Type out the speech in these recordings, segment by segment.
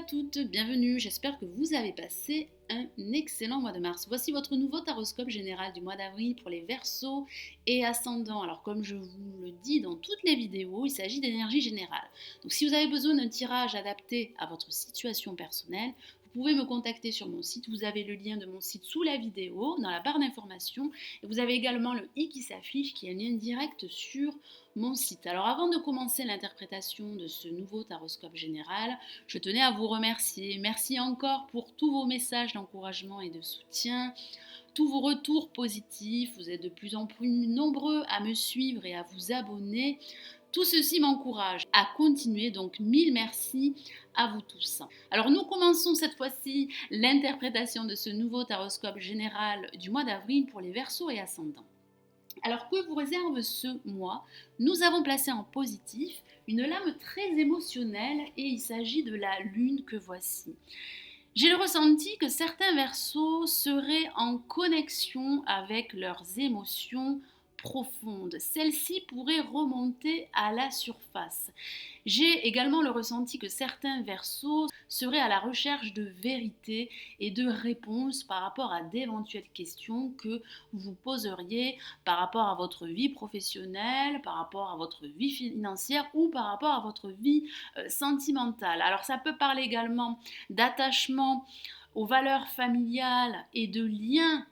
toutes, bienvenue, j'espère que vous avez passé un excellent mois de mars. Voici votre nouveau taroscope général du mois d'avril pour les Verseaux et ascendants. Alors comme je vous le dis dans toutes les vidéos, il s'agit d'énergie générale. Donc si vous avez besoin d'un tirage adapté à votre situation personnelle, vous pouvez me contacter sur mon site, vous avez le lien de mon site sous la vidéo, dans la barre d'informations, et vous avez également le i qui s'affiche, qui est un lien direct sur mon site. Alors avant de commencer l'interprétation de ce nouveau taroscope général, je tenais à vous remercier. Merci encore pour tous vos messages d'encouragement et de soutien, tous vos retours positifs. Vous êtes de plus en plus nombreux à me suivre et à vous abonner. Tout ceci m'encourage à continuer, donc mille merci à vous tous. Alors nous commençons cette fois-ci l'interprétation de ce nouveau taroscope général du mois d'avril pour les Verseaux et ascendants. Alors que vous réserve ce mois? Nous avons placé en positif une lame très émotionnelle et il s'agit de la lune que voici. J'ai le ressenti que certains Verseaux seraient en connexion avec leurs émotions profondes. Celles-ci pourraient remonter à la surface. J'ai également le ressenti que certains Verseaux seraient à la recherche de vérité et de réponses par rapport à d'éventuelles questions que vous poseriez par rapport à votre vie professionnelle, par rapport à votre vie financière ou par rapport à votre vie sentimentale. Alors ça peut parler également d'attachement aux valeurs familiales et de liens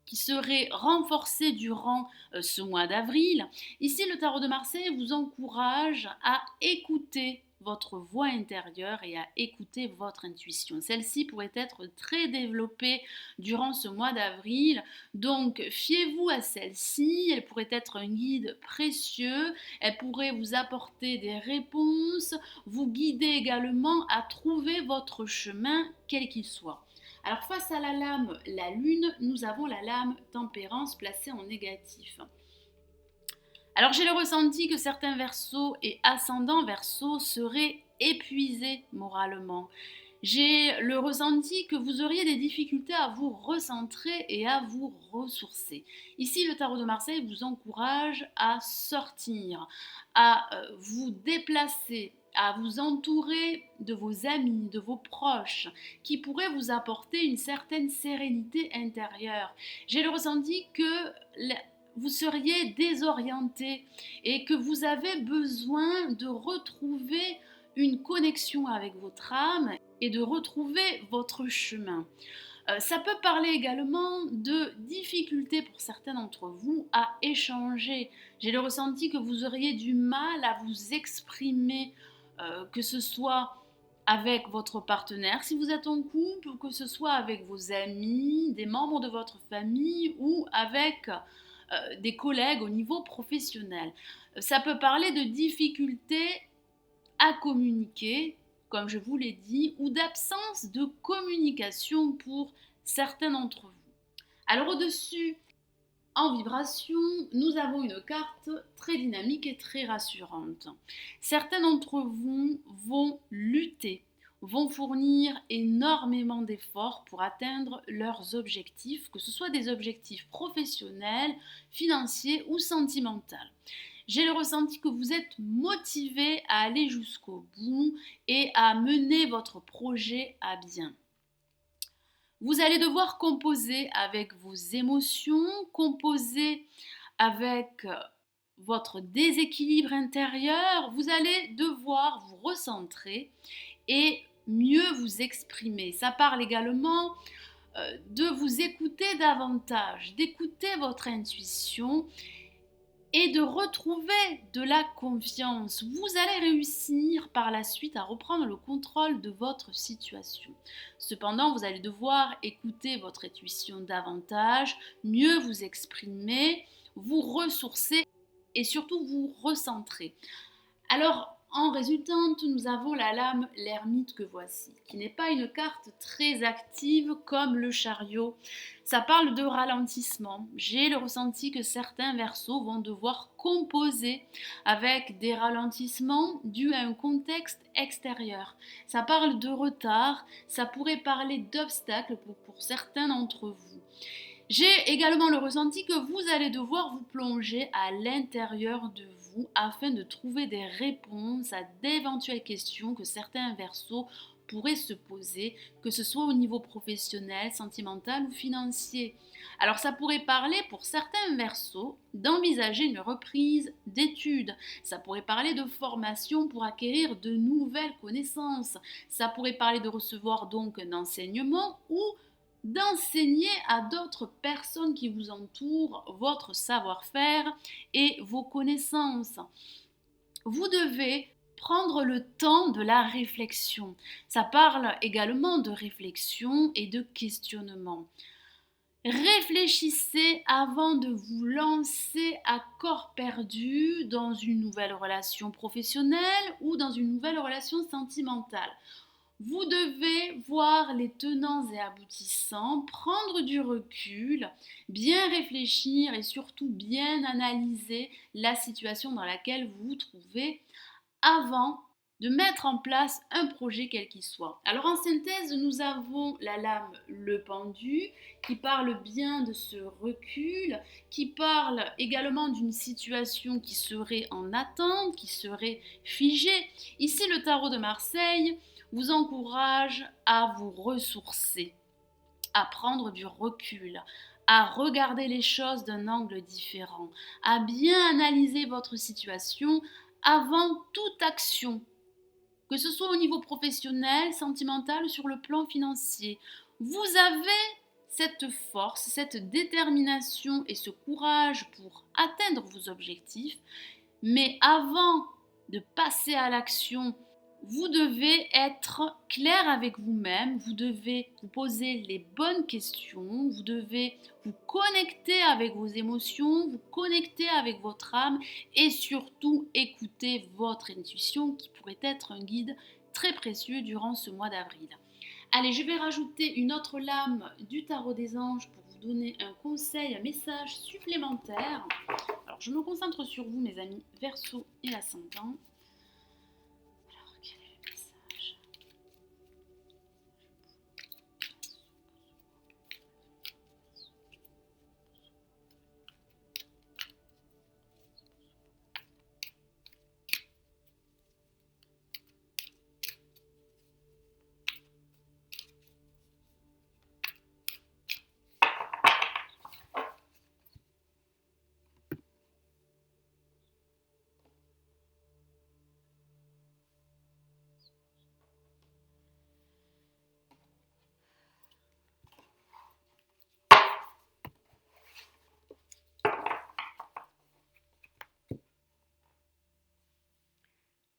qui seraient renforcés durant ce mois d'avril. Ici, le tarot de Marseille vous encourage à écouter votre voix intérieure et à écouter votre intuition. Celle-ci pourrait être très développée durant ce mois d'avril, donc fiez-vous à celle-ci, elle pourrait être un guide précieux, elle pourrait vous apporter des réponses, vous guider également à trouver votre chemin, quel qu'il soit. Alors face à la lame la lune, nous avons la lame tempérance placée en négatif. Alors j'ai le ressenti que certains Verseaux et ascendants Verseaux seraient épuisés moralement. J'ai le ressenti que vous auriez des difficultés à vous recentrer et à vous ressourcer. Ici, le tarot de Marseille vous encourage à sortir, à vous déplacer, à vous entourer de vos amis, de vos proches, qui pourraient vous apporter une certaine sérénité intérieure. J'ai le ressenti que vous seriez désorienté et que vous avez besoin de retrouver une connexion avec votre âme et de retrouver votre chemin. Ça peut parler également de difficultés pour certains d'entre vous à échanger. J'ai le ressenti que vous auriez du mal à vous exprimer, que ce soit avec votre partenaire si vous êtes en couple, ou que ce soit avec vos amis, des membres de votre famille ou avec des collègues au niveau professionnel. Ça peut parler de difficultés à communiquer, comme je vous l'ai dit, ou d'absence de communication pour certains d'entre vous. Alors au-dessus, en vibration, nous avons une carte très dynamique et très rassurante. Certains d'entre vous vont lutter, vont fournir énormément d'efforts pour atteindre leurs objectifs, que ce soit des objectifs professionnels, financiers ou sentimentaux. J'ai le ressenti que vous êtes motivé à aller jusqu'au bout et à mener votre projet à bien. Vous allez devoir composer avec vos émotions, composer avec votre déséquilibre intérieur. Vous allez devoir vous recentrer et mieux vous exprimer. Ça parle également de vous écouter davantage, d'écouter votre intuition et de retrouver de la confiance. Vous allez réussir par la suite à reprendre le contrôle de votre situation. Cependant, vous allez devoir écouter votre intuition davantage, mieux vous exprimer, vous ressourcer et surtout vous recentrer. Alors, en résultante, nous avons la lame l'ermite que voici, qui n'est pas une carte très active comme le chariot. Ça parle de ralentissement. J'ai le ressenti que certains Verseaux vont devoir composer avec des ralentissements dus à un contexte extérieur. Ça parle de retard, ça pourrait parler d'obstacles pour certains d'entre vous. J'ai également le ressenti que vous allez devoir vous plonger à l'intérieur de vous afin de trouver des réponses à d'éventuelles questions que certains Verseaux pourrait se poser, que ce soit au niveau professionnel, sentimental ou financier. Alors ça pourrait parler pour certains Verseaux d'envisager une reprise d'études. Ça pourrait parler de formation pour acquérir de nouvelles connaissances. Ça pourrait parler de recevoir donc un enseignement ou d'enseigner à d'autres personnes qui vous entourent votre savoir-faire et vos connaissances. Vous devez prendre le temps de la réflexion. Ça parle également de réflexion et de questionnement. Réfléchissez avant de vous lancer à corps perdu dans une nouvelle relation professionnelle ou dans une nouvelle relation sentimentale. Vous devez voir les tenants et aboutissants, prendre du recul, bien réfléchir et surtout bien analyser la situation dans laquelle vous vous trouvez avant de mettre en place un projet quel qu'il soit. Alors en synthèse, nous avons la lame Le Pendu qui parle bien de ce recul, qui parle également d'une situation qui serait en attente, qui serait figée. Ici, le tarot de Marseille vous encourage à vous ressourcer, à prendre du recul, à regarder les choses d'un angle différent, à bien analyser votre situation avant toute action, que ce soit au niveau professionnel, sentimental ou sur le plan financier. Vous avez cette force, cette détermination et ce courage pour atteindre vos objectifs, mais avant de passer à l'action, vous devez être clair avec vous-même, vous devez vous poser les bonnes questions, vous devez vous connecter avec vos émotions, vous connecter avec votre âme et surtout écouter votre intuition qui pourrait être un guide très précieux durant ce mois d'avril. Allez, je vais rajouter une autre lame du tarot des anges pour vous donner un conseil, un message supplémentaire. Alors, je me concentre sur vous, mes amis Verseau et Ascendant. Alors, quel est le message?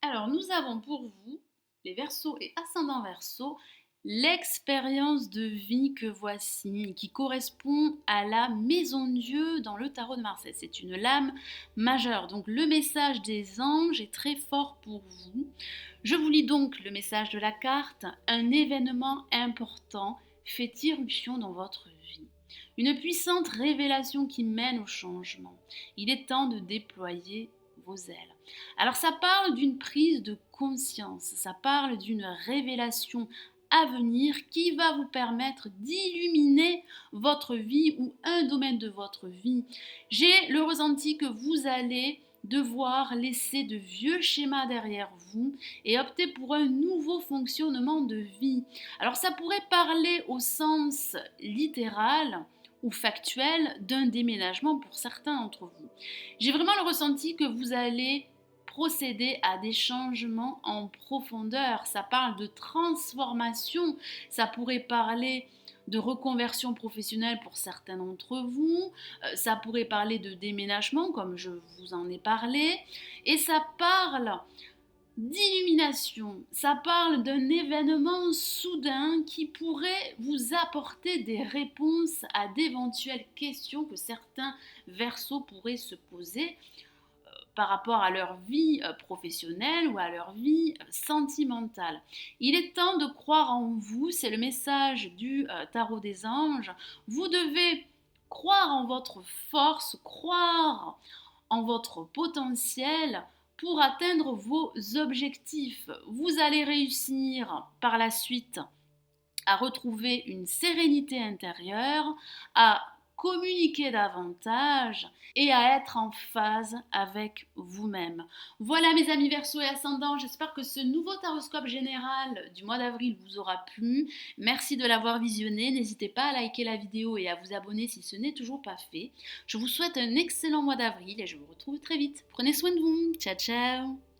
Alors, nous avons pour vous, les Verseaux et Ascendant Verseau, l'expérience de vie que voici, qui correspond à la Maison Dieu dans le tarot de Marseille. C'est une lame majeure, donc le message des anges est très fort pour vous. Je vous lis donc le message de la carte. Un événement important fait irruption dans votre vie. Une puissante révélation qui mène au changement. Il est temps de déployer vos ailes. Alors ça parle d'une prise de conscience, ça parle d'une révélation à venir qui va vous permettre d'illuminer votre vie ou un domaine de votre vie. J'ai le ressenti que vous allez devoir laisser de vieux schémas derrière vous et opter pour un nouveau fonctionnement de vie. Alors ça pourrait parler au sens littéral ou factuel d'un déménagement pour certains d'entre vous. J'ai vraiment le ressenti que vous allez procéder à des changements en profondeur. Ça parle de transformation, ça pourrait parler de reconversion professionnelle pour certains d'entre vous, ça pourrait parler de déménagement comme je vous en ai parlé, et ça parle d'illumination, ça parle d'un événement soudain qui pourrait vous apporter des réponses à d'éventuelles questions que certains Verseaux pourraient se poser par rapport à leur vie professionnelle ou à leur vie sentimentale. Il est temps de croire en vous, c'est le message du tarot des anges. Vous devez croire en votre force, croire en votre potentiel pour atteindre vos objectifs. Vous allez réussir par la suite à retrouver une sérénité intérieure, à communiquer davantage et à être en phase avec vous-même. Voilà mes amis Verseau et ascendant, j'espère que ce nouveau taroscope général du mois d'avril vous aura plu. Merci de l'avoir visionné, n'hésitez pas à liker la vidéo et à vous abonner si ce n'est toujours pas fait. Je vous souhaite un excellent mois d'avril et je vous retrouve très vite. Prenez soin de vous, ciao ciao.